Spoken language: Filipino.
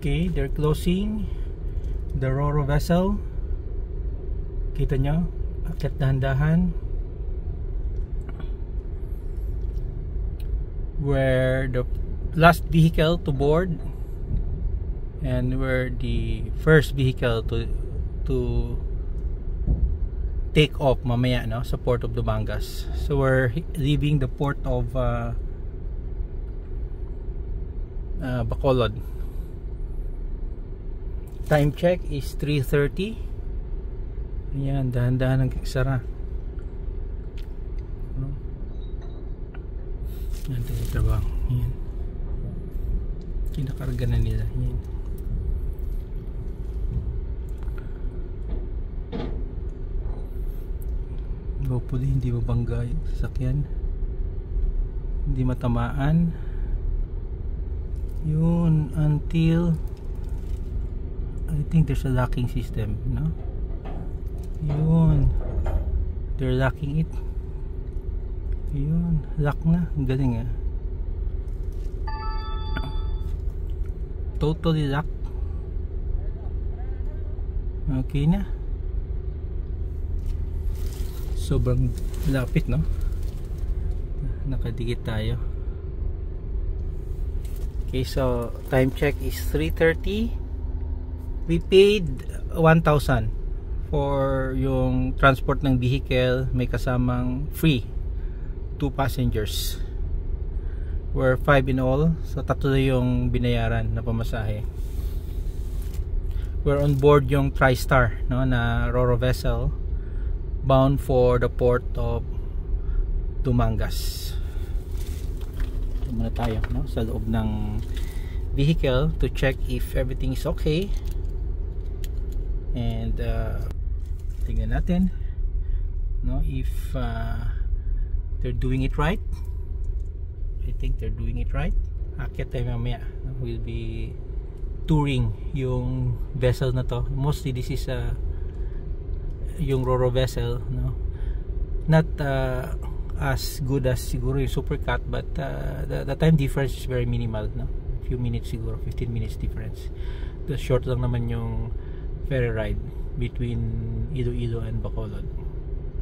Okay, they're closing the Roro vessel. Kita nyo, akit dahan-dahan. We're the last vehicle to board, and we're the first vehicle to take off mamaya, no, sa port of Dumangas. So we're leaving the port of Bacolod. Time check is 3:30. Ayan, dahan-dahan ang sara. Yan, trabaho. Yan. Kinakarga na nila. Yan. Hopefully hindi mabangga yung sasakyan, hindi matamaan. Yun, until I think there's a locking system, no? Yun, they're locking it. Yun, lock na. Ang galing, ah. Totally lock. Okay na. Sobrang lapit, no? Nakadikit tayo. Okay, so time check is 3:30. We paid 1,000 for yung transport ng vehicle. May kasamang free 2 passengers. We're 5 in all, so 3 yung binayaran na pamasahe. We're on board yung TriStar, no, na Roro vessel bound for the port of Dumangas. Ito muna tayo, no, sa loob ng vehicle to check if everything is okay, and tingnan natin, no, if they're doing it right. I think they're doing it right. Akit tayo mamaya, no? We'll be touring yung vessel na to. Mostly this is yung Roro vessel, no, not as good as siguro yung Supercat, but the time difference is very minimal, no, few minutes siguro, 15 minutes difference. The short lang naman yung ferry ride between Iloilo and Bacolod.